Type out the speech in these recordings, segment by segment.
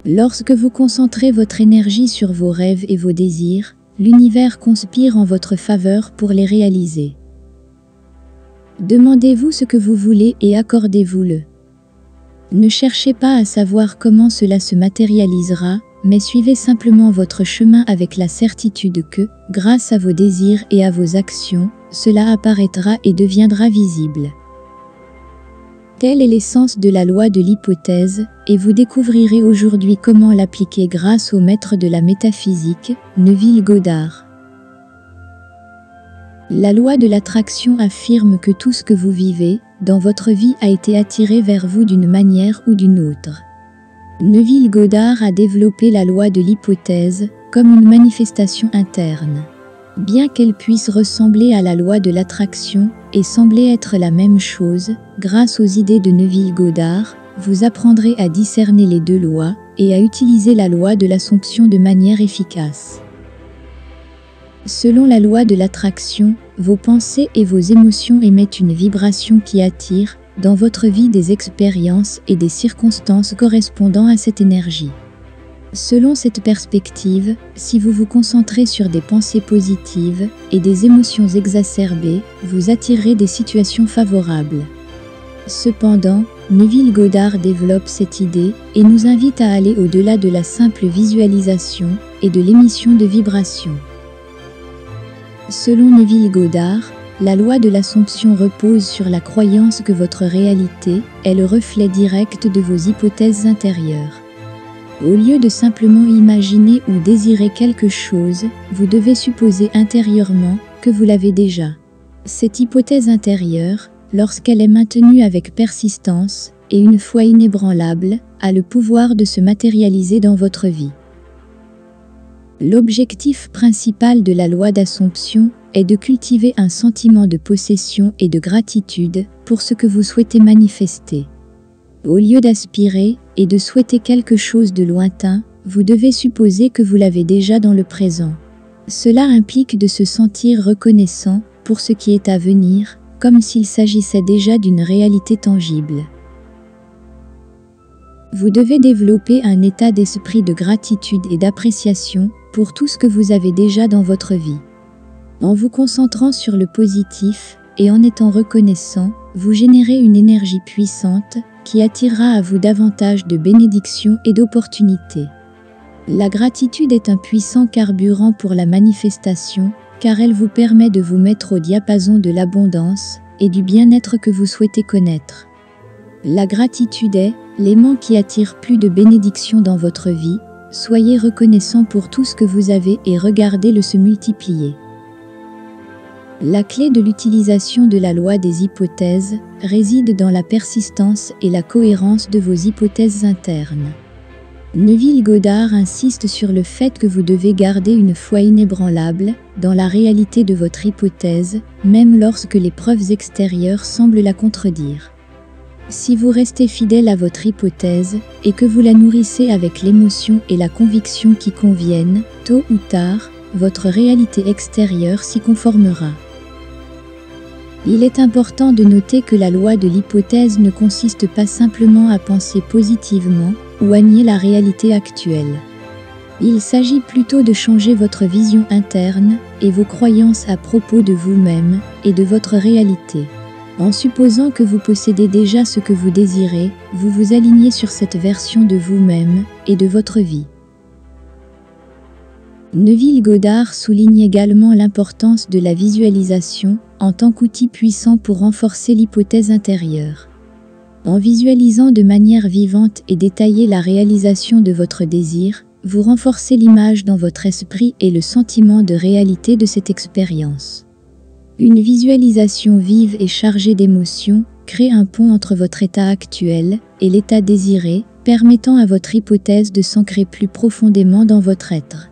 Lorsque vous concentrez votre énergie sur vos rêves et vos désirs, l'univers conspire en votre faveur pour les réaliser. Demandez-vous ce que vous voulez et accordez-vous-le. Ne cherchez pas à savoir comment cela se matérialisera, mais suivez simplement votre chemin avec la certitude que, grâce à vos désirs et à vos actions, cela apparaîtra et deviendra visible. Telle est l'essence de la loi de l'hypothèse, et vous découvrirez aujourd'hui comment l'appliquer grâce au maître de la métaphysique, Neville Goddard. La loi de l'attraction affirme que tout ce que vous vivez dans votre vie a été attiré vers vous d'une manière ou d'une autre. Neville Goddard a développé la loi de l'hypothèse comme une manifestation interne. Bien qu'elle puisse ressembler à la loi de l'attraction et sembler être la même chose, grâce aux idées de Neville Goddard, vous apprendrez à discerner les deux lois et à utiliser la loi de l'Assomption de manière efficace. Selon la loi de l'attraction, vos pensées et vos émotions émettent une vibration qui attire, dans votre vie, des expériences et des circonstances correspondant à cette énergie. Selon cette perspective, si vous vous concentrez sur des pensées positives et des émotions exacerbées, vous attirerez des situations favorables. Cependant, Neville Goddard développe cette idée et nous invite à aller au-delà de la simple visualisation et de l'émission de vibrations. Selon Neville Goddard, la loi de l'Assomption repose sur la croyance que votre réalité est le reflet direct de vos hypothèses intérieures. Au lieu de simplement imaginer ou désirer quelque chose, vous devez supposer intérieurement que vous l'avez déjà. Cette hypothèse intérieure, lorsqu'elle est maintenue avec persistance et une foi inébranlable, a le pouvoir de se matérialiser dans votre vie. L'objectif principal de la loi d'Assomption est de cultiver un sentiment de possession et de gratitude pour ce que vous souhaitez manifester. Au lieu d'aspirer et de souhaiter quelque chose de lointain, vous devez supposer que vous l'avez déjà dans le présent. Cela implique de se sentir reconnaissant pour ce qui est à venir, comme s'il s'agissait déjà d'une réalité tangible. Vous devez développer un état d'esprit de gratitude et d'appréciation pour tout ce que vous avez déjà dans votre vie. En vous concentrant sur le positif et en étant reconnaissant, vous générez une énergie puissante qui attirera à vous davantage de bénédictions et d'opportunités. La gratitude est un puissant carburant pour la manifestation, car elle vous permet de vous mettre au diapason de l'abondance et du bien-être que vous souhaitez connaître. La gratitude est l'aimant qui attire plus de bénédictions dans votre vie. Soyez reconnaissant pour tout ce que vous avez et regardez-le se multiplier. La clé de l'utilisation de la loi des hypothèses réside dans la persistance et la cohérence de vos hypothèses internes. Neville Goddard insiste sur le fait que vous devez garder une foi inébranlable dans la réalité de votre hypothèse, même lorsque les preuves extérieures semblent la contredire. Si vous restez fidèle à votre hypothèse et que vous la nourrissez avec l'émotion et la conviction qui conviennent, tôt ou tard, votre réalité extérieure s'y conformera. Il est important de noter que la loi de l'hypothèse ne consiste pas simplement à penser positivement ou à nier la réalité actuelle. Il s'agit plutôt de changer votre vision interne et vos croyances à propos de vous-même et de votre réalité. En supposant que vous possédez déjà ce que vous désirez, vous vous alignez sur cette version de vous-même et de votre vie. Neville Goddard souligne également l'importance de la visualisation en tant qu'outil puissant pour renforcer l'hypothèse intérieure. En visualisant de manière vivante et détaillée la réalisation de votre désir, vous renforcez l'image dans votre esprit et le sentiment de réalité de cette expérience. Une visualisation vive et chargée d'émotions crée un pont entre votre état actuel et l'état désiré, permettant à votre hypothèse de s'ancrer plus profondément dans votre être.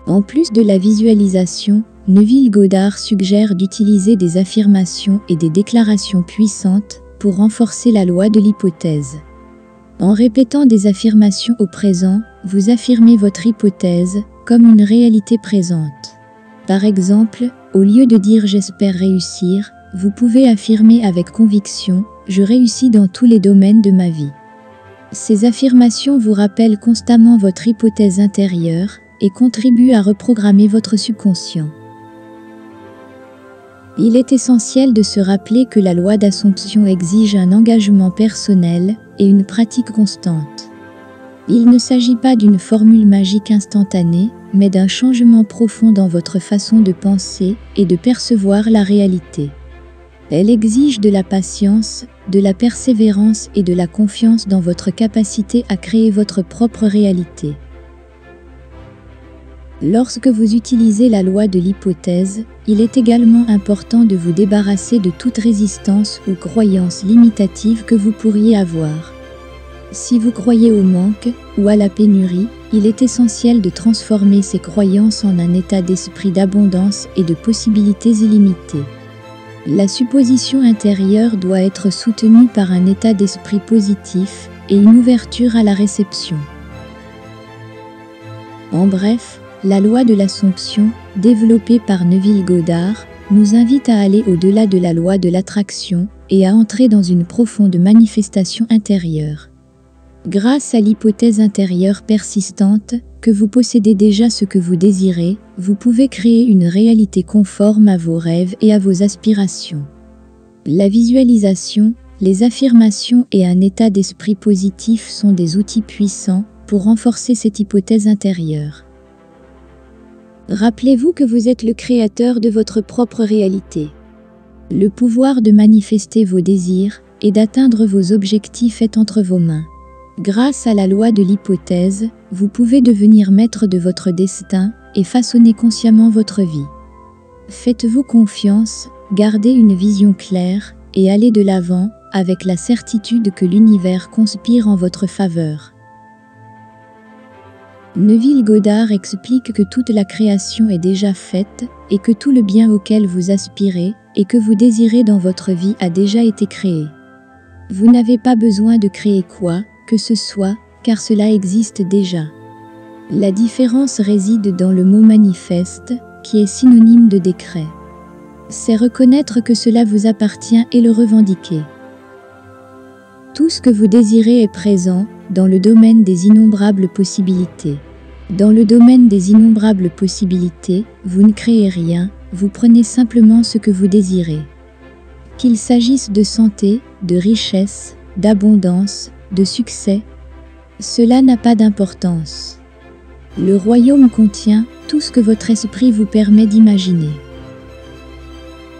En plus de la visualisation, Neville Goddard suggère d'utiliser des affirmations et des déclarations puissantes pour renforcer la loi de l'hypothèse. En répétant des affirmations au présent, vous affirmez votre hypothèse comme une réalité présente. Par exemple, au lieu de dire « j'espère réussir », vous pouvez affirmer avec conviction « je réussis dans tous les domaines de ma vie ». Ces affirmations vous rappellent constamment votre hypothèse intérieure et contribuent à reprogrammer votre subconscient. Il est essentiel de se rappeler que la loi d'Assomption exige un engagement personnel et une pratique constante. Il ne s'agit pas d'une formule magique instantanée, mais d'un changement profond dans votre façon de penser et de percevoir la réalité. Elle exige de la patience, de la persévérance et de la confiance dans votre capacité à créer votre propre réalité. Lorsque vous utilisez la loi de l'hypothèse, il est également important de vous débarrasser de toute résistance ou croyance limitative que vous pourriez avoir. Si vous croyez au manque ou à la pénurie, il est essentiel de transformer ces croyances en un état d'esprit d'abondance et de possibilités illimitées. La supposition intérieure doit être soutenue par un état d'esprit positif et une ouverture à la réception. En bref, la loi de l'Assomption, développée par Neville Goddard, nous invite à aller au-delà de la loi de l'attraction et à entrer dans une profonde manifestation intérieure. Grâce à l'hypothèse intérieure persistante, que vous possédez déjà ce que vous désirez, vous pouvez créer une réalité conforme à vos rêves et à vos aspirations. La visualisation, les affirmations et un état d'esprit positif sont des outils puissants pour renforcer cette hypothèse intérieure. Rappelez-vous que vous êtes le créateur de votre propre réalité. Le pouvoir de manifester vos désirs et d'atteindre vos objectifs est entre vos mains. Grâce à la loi de l'hypothèse, vous pouvez devenir maître de votre destin et façonner consciemment votre vie. Faites-vous confiance, gardez une vision claire et allez de l'avant avec la certitude que l'univers conspire en votre faveur. Neville Goddard explique que toute la création est déjà faite et que tout le bien auquel vous aspirez et que vous désirez dans votre vie a déjà été créé. Vous n'avez pas besoin de créer quoi que ce soit, car cela existe déjà. La différence réside dans le mot manifeste, qui est synonyme de décret. C'est reconnaître que cela vous appartient et le revendiquer. Tout ce que vous désirez est présent dans le domaine des innombrables possibilités. Dans le domaine des innombrables possibilités, vous ne créez rien, vous prenez simplement ce que vous désirez. Qu'il s'agisse de santé, de richesse, d'abondance, de succès, cela n'a pas d'importance. Le royaume contient tout ce que votre esprit vous permet d'imaginer.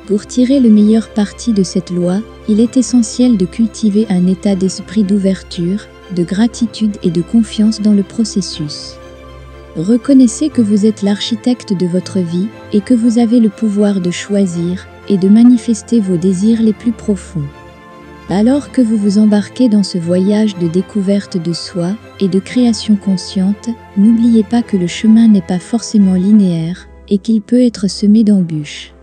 Pour tirer le meilleur parti de cette loi, il est essentiel de cultiver un état d'esprit d'ouverture, de gratitude et de confiance dans le processus. Reconnaissez que vous êtes l'architecte de votre vie et que vous avez le pouvoir de choisir et de manifester vos désirs les plus profonds. Alors que vous vous embarquez dans ce voyage de découverte de soi et de création consciente, n'oubliez pas que le chemin n'est pas forcément linéaire et qu'il peut être semé d'embûches.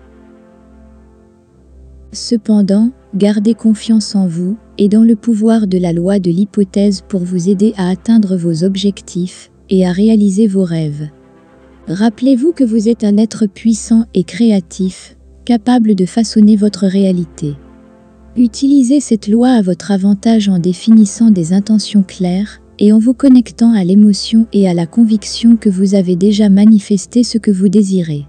Cependant, gardez confiance en vous et dans le pouvoir de la loi de l'hypothèse pour vous aider à atteindre vos objectifs et à réaliser vos rêves. Rappelez-vous que vous êtes un être puissant et créatif, capable de façonner votre réalité. Utilisez cette loi à votre avantage en définissant des intentions claires et en vous connectant à l'émotion et à la conviction que vous avez déjà manifesté ce que vous désirez.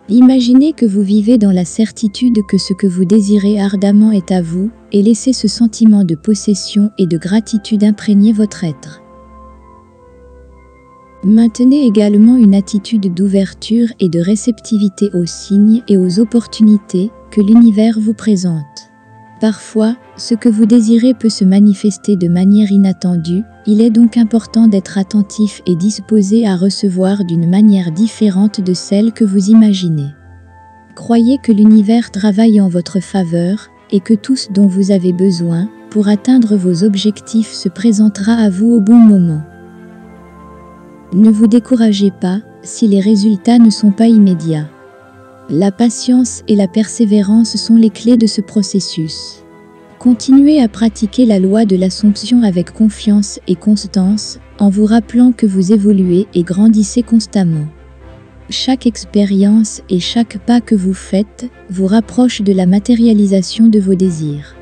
Imaginez que vous vivez dans la certitude que ce que vous désirez ardemment est à vous et laissez ce sentiment de possession et de gratitude imprégner votre être. Maintenez également une attitude d'ouverture et de réceptivité aux signes et aux opportunités que l'univers vous présente. Parfois, ce que vous désirez peut se manifester de manière inattendue, il est donc important d'être attentif et disposé à recevoir d'une manière différente de celle que vous imaginez. Croyez que l'univers travaille en votre faveur et que tout ce dont vous avez besoin pour atteindre vos objectifs se présentera à vous au bon moment. Ne vous découragez pas si les résultats ne sont pas immédiats. La patience et la persévérance sont les clés de ce processus. Continuez à pratiquer la loi de l'Assomption avec confiance et constance, en vous rappelant que vous évoluez et grandissez constamment. Chaque expérience et chaque pas que vous faites vous rapproche de la matérialisation de vos désirs.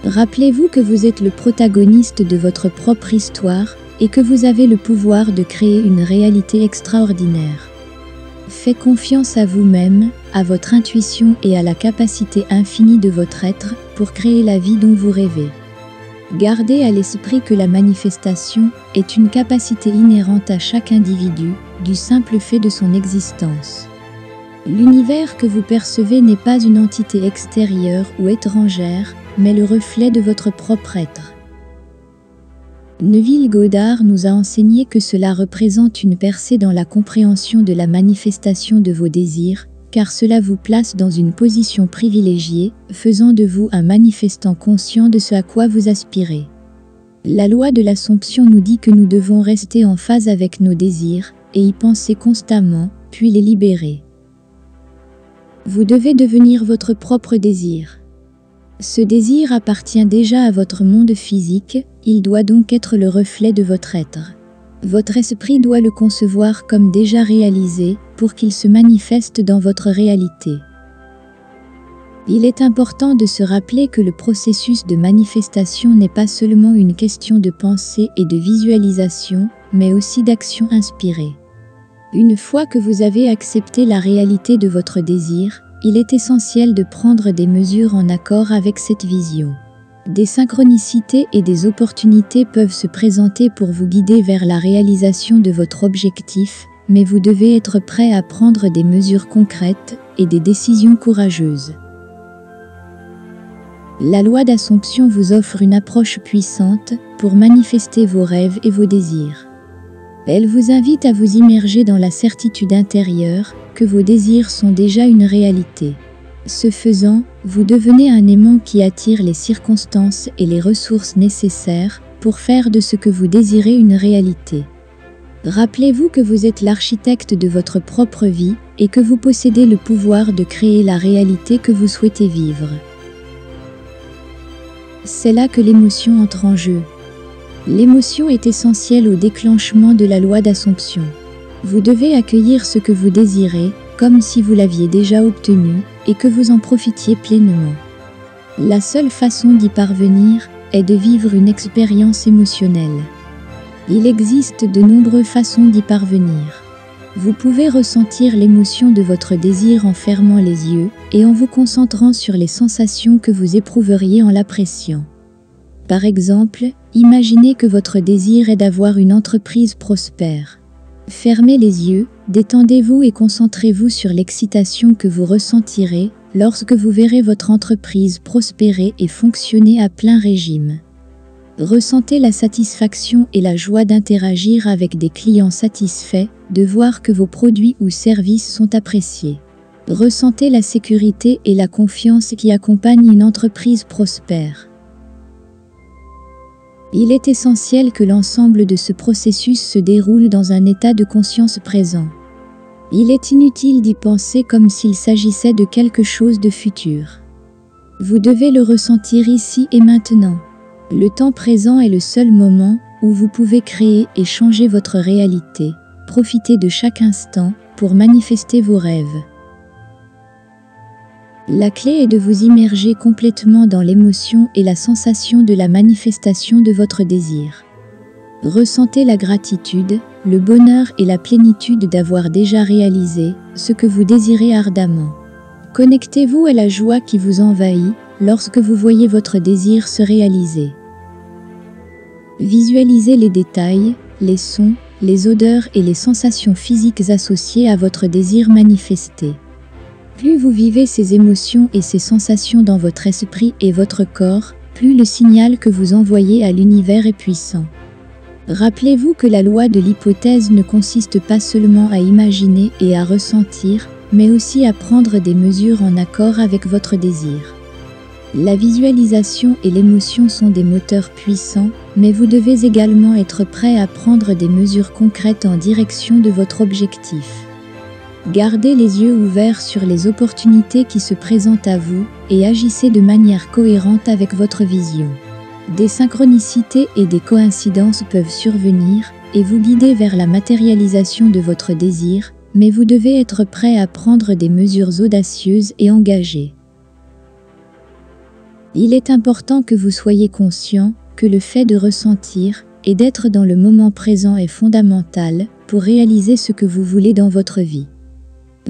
Rappelez-vous que vous êtes le protagoniste de votre propre histoire et que vous avez le pouvoir de créer une réalité extraordinaire. Faites confiance à vous-même, à votre intuition et à la capacité infinie de votre être pour créer la vie dont vous rêvez. Gardez à l'esprit que la manifestation est une capacité inhérente à chaque individu, du simple fait de son existence. L'univers que vous percevez n'est pas une entité extérieure ou étrangère, mais le reflet de votre propre être. Neville Goddard nous a enseigné que cela représente une percée dans la compréhension de la manifestation de vos désirs, car cela vous place dans une position privilégiée, faisant de vous un manifestant conscient de ce à quoi vous aspirez. La loi de l'Assomption nous dit que nous devons rester en phase avec nos désirs, et y penser constamment, puis les libérer. Vous devez devenir votre propre désir. Ce désir appartient déjà à votre monde physique, il doit donc être le reflet de votre être. Votre esprit doit le concevoir comme déjà réalisé pour qu'il se manifeste dans votre réalité. Il est important de se rappeler que le processus de manifestation n'est pas seulement une question de pensée et de visualisation, mais aussi d'action inspirée. Une fois que vous avez accepté la réalité de votre désir, il est essentiel de prendre des mesures en accord avec cette vision. Des synchronicités et des opportunités peuvent se présenter pour vous guider vers la réalisation de votre objectif, mais vous devez être prêt à prendre des mesures concrètes et des décisions courageuses. La loi d'Assomption vous offre une approche puissante pour manifester vos rêves et vos désirs. Elle vous invite à vous immerger dans la certitude intérieure que vos désirs sont déjà une réalité. Ce faisant, vous devenez un aimant qui attire les circonstances et les ressources nécessaires pour faire de ce que vous désirez une réalité. Rappelez-vous que vous êtes l'architecte de votre propre vie et que vous possédez le pouvoir de créer la réalité que vous souhaitez vivre. C'est là que l'émotion entre en jeu. L'émotion est essentielle au déclenchement de la loi d'Assomption. Vous devez accueillir ce que vous désirez, comme si vous l'aviez déjà obtenu, et que vous en profitiez pleinement. La seule façon d'y parvenir est de vivre une expérience émotionnelle. Il existe de nombreuses façons d'y parvenir. Vous pouvez ressentir l'émotion de votre désir en fermant les yeux et en vous concentrant sur les sensations que vous éprouveriez en l'appréciant. Par exemple, imaginez que votre désir est d'avoir une entreprise prospère. Fermez les yeux, détendez-vous et concentrez-vous sur l'excitation que vous ressentirez lorsque vous verrez votre entreprise prospérer et fonctionner à plein régime. Ressentez la satisfaction et la joie d'interagir avec des clients satisfaits, de voir que vos produits ou services sont appréciés. Ressentez la sécurité et la confiance qui accompagnent une entreprise prospère. Il est essentiel que l'ensemble de ce processus se déroule dans un état de conscience présent. Il est inutile d'y penser comme s'il s'agissait de quelque chose de futur. Vous devez le ressentir ici et maintenant. Le temps présent est le seul moment où vous pouvez créer et changer votre réalité. Profitez de chaque instant pour manifester vos rêves. La clé est de vous immerger complètement dans l'émotion et la sensation de la manifestation de votre désir. Ressentez la gratitude, le bonheur et la plénitude d'avoir déjà réalisé ce que vous désirez ardemment. Connectez-vous à la joie qui vous envahit lorsque vous voyez votre désir se réaliser. Visualisez les détails, les sons, les odeurs et les sensations physiques associées à votre désir manifesté. Plus vous vivez ces émotions et ces sensations dans votre esprit et votre corps, plus le signal que vous envoyez à l'univers est puissant. Rappelez-vous que la loi de l'hypothèse ne consiste pas seulement à imaginer et à ressentir, mais aussi à prendre des mesures en accord avec votre désir. La visualisation et l'émotion sont des moteurs puissants, mais vous devez également être prêt à prendre des mesures concrètes en direction de votre objectif. Gardez les yeux ouverts sur les opportunités qui se présentent à vous et agissez de manière cohérente avec votre vision. Des synchronicités et des coïncidences peuvent survenir et vous guider vers la matérialisation de votre désir, mais vous devez être prêt à prendre des mesures audacieuses et engagées. Il est important que vous soyez conscient que le fait de ressentir et d'être dans le moment présent est fondamental pour réaliser ce que vous voulez dans votre vie.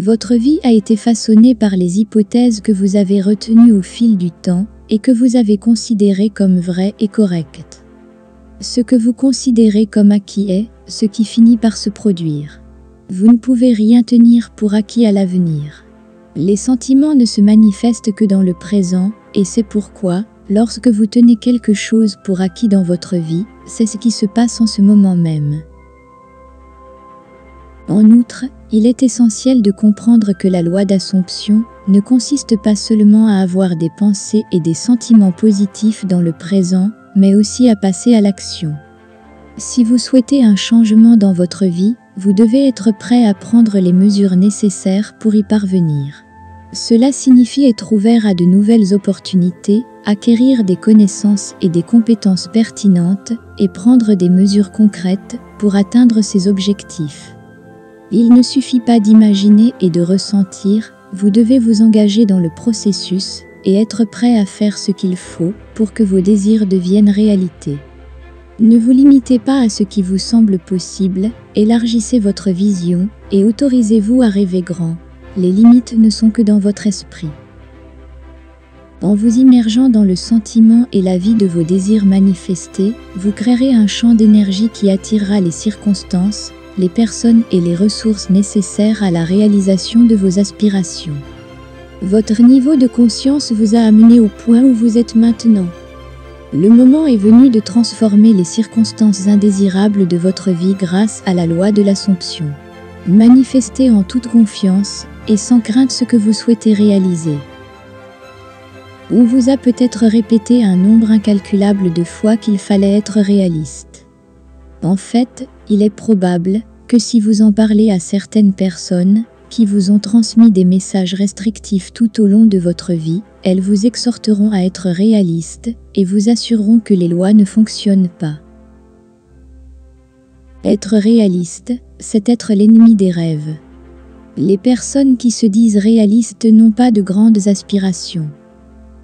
Votre vie a été façonnée par les hypothèses que vous avez retenues au fil du temps et que vous avez considérées comme vraies et correctes. Ce que vous considérez comme acquis est ce qui finit par se produire. Vous ne pouvez rien tenir pour acquis à l'avenir. Les sentiments ne se manifestent que dans le présent, et c'est pourquoi, lorsque vous tenez quelque chose pour acquis dans votre vie, c'est ce qui se passe en ce moment même. En outre, il est essentiel de comprendre que la loi d'Assomption ne consiste pas seulement à avoir des pensées et des sentiments positifs dans le présent, mais aussi à passer à l'action. Si vous souhaitez un changement dans votre vie, vous devez être prêt à prendre les mesures nécessaires pour y parvenir. Cela signifie être ouvert à de nouvelles opportunités, acquérir des connaissances et des compétences pertinentes et prendre des mesures concrètes pour atteindre ces objectifs. Il ne suffit pas d'imaginer et de ressentir, vous devez vous engager dans le processus et être prêt à faire ce qu'il faut pour que vos désirs deviennent réalité. Ne vous limitez pas à ce qui vous semble possible, élargissez votre vision et autorisez-vous à rêver grand. Les limites ne sont que dans votre esprit. En vous immergeant dans le sentiment et la vie de vos désirs manifestés, vous créerez un champ d'énergie qui attirera les circonstances, les personnes et les ressources nécessaires à la réalisation de vos aspirations. Votre niveau de conscience vous a amené au point où vous êtes maintenant. Le moment est venu de transformer les circonstances indésirables de votre vie grâce à la loi de l'Assomption. Manifestez en toute confiance et sans crainte ce que vous souhaitez réaliser. On vous a peut-être répété un nombre incalculable de fois qu'il fallait être réaliste. En fait, il est probable que si vous en parlez à certaines personnes qui vous ont transmis des messages restrictifs tout au long de votre vie, elles vous exhorteront à être réaliste et vous assureront que les lois ne fonctionnent pas. Être réaliste, c'est être l'ennemi des rêves. Les personnes qui se disent réalistes n'ont pas de grandes aspirations.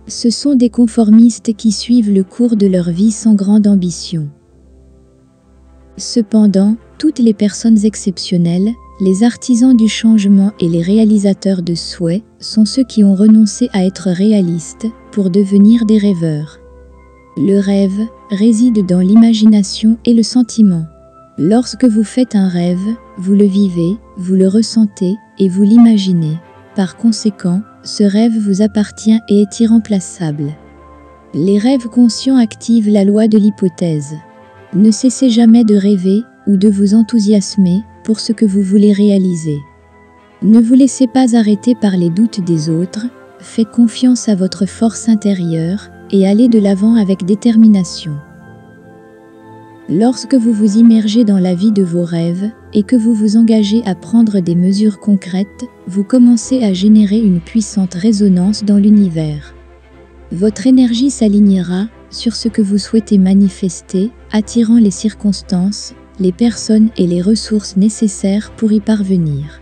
Ce sont des conformistes qui suivent le cours de leur vie sans grande ambition. Cependant, toutes les personnes exceptionnelles, les artisans du changement et les réalisateurs de souhaits sont ceux qui ont renoncé à être réalistes pour devenir des rêveurs. Le rêve réside dans l'imagination et le sentiment. Lorsque vous faites un rêve, vous le vivez, vous le ressentez et vous l'imaginez. Par conséquent, ce rêve vous appartient et est irremplaçable. Les rêves conscients activent la loi de l'hypothèse. Ne cessez jamais de rêver ou de vous enthousiasmer pour ce que vous voulez réaliser. Ne vous laissez pas arrêter par les doutes des autres, faites confiance à votre force intérieure et allez de l'avant avec détermination. Lorsque vous vous immergez dans la vie de vos rêves et que vous vous engagez à prendre des mesures concrètes, vous commencez à générer une puissante résonance dans l'univers. Votre énergie s'alignera sur ce que vous souhaitez manifester, attirant les circonstances, les personnes et les ressources nécessaires pour y parvenir.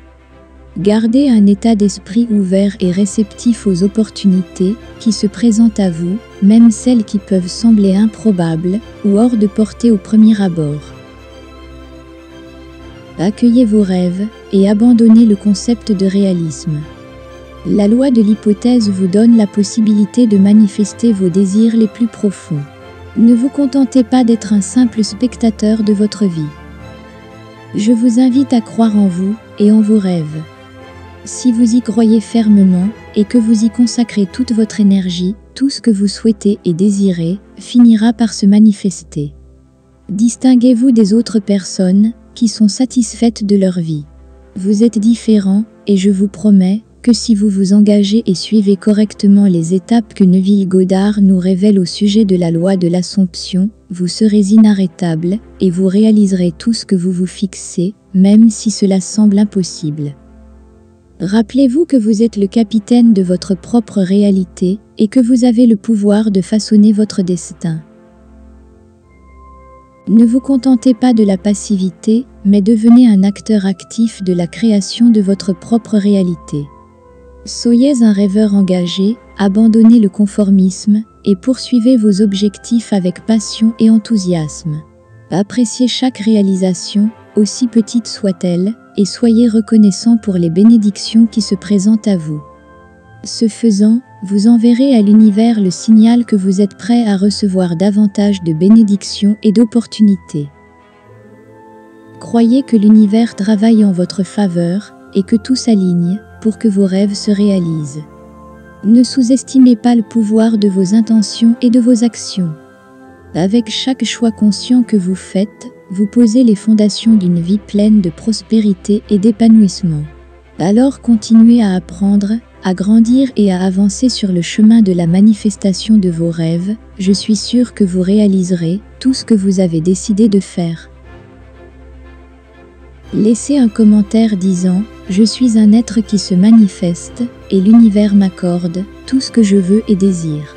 Gardez un état d'esprit ouvert et réceptif aux opportunités qui se présentent à vous, même celles qui peuvent sembler improbables ou hors de portée au premier abord. Accueillez vos rêves et abandonnez le concept de réalisme. La loi de l'hypothèse vous donne la possibilité de manifester vos désirs les plus profonds. Ne vous contentez pas d'être un simple spectateur de votre vie. Je vous invite à croire en vous et en vos rêves. Si vous y croyez fermement et que vous y consacrez toute votre énergie, tout ce que vous souhaitez et désirez finira par se manifester. Distinguez-vous des autres personnes qui sont satisfaites de leur vie. Vous êtes différents et je vous promets que si vous vous engagez et suivez correctement les étapes que Neville Goddard nous révèle au sujet de la loi de l'Assomption, vous serez inarrêtable et vous réaliserez tout ce que vous vous fixez, même si cela semble impossible. Rappelez-vous que vous êtes le capitaine de votre propre réalité et que vous avez le pouvoir de façonner votre destin. Ne vous contentez pas de la passivité, mais devenez un acteur actif de la création de votre propre réalité. Soyez un rêveur engagé, abandonnez le conformisme et poursuivez vos objectifs avec passion et enthousiasme. Appréciez chaque réalisation, aussi petite soit-elle, et soyez reconnaissant pour les bénédictions qui se présentent à vous. Ce faisant, vous enverrez à l'univers le signal que vous êtes prêt à recevoir davantage de bénédictions et d'opportunités. Croyez que l'univers travaille en votre faveur et que tout s'aligne pour que vos rêves se réalisent. Ne sous-estimez pas le pouvoir de vos intentions et de vos actions. Avec chaque choix conscient que vous faites, vous posez les fondations d'une vie pleine de prospérité et d'épanouissement. Alors continuez à apprendre, à grandir et à avancer sur le chemin de la manifestation de vos rêves. Je suis sûre que vous réaliserez tout ce que vous avez décidé de faire. Laissez un commentaire disant « Je suis un être qui se manifeste et l'univers m'accorde tout ce que je veux et désire ».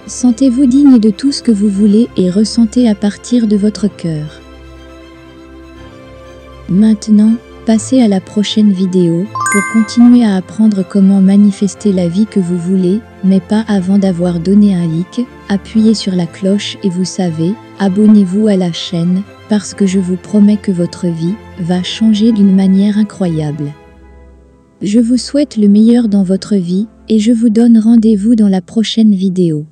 Sentez-vous digne de tout ce que vous voulez et ressentez à partir de votre cœur. Maintenant, passez à la prochaine vidéo pour continuer à apprendre comment manifester la vie que vous voulez, mais pas avant d'avoir donné un like. Appuyez sur la cloche et vous savez, abonnez-vous à la chaîne, parce que je vous promets que votre vie va changer d'une manière incroyable. Je vous souhaite le meilleur dans votre vie et je vous donne rendez-vous dans la prochaine vidéo.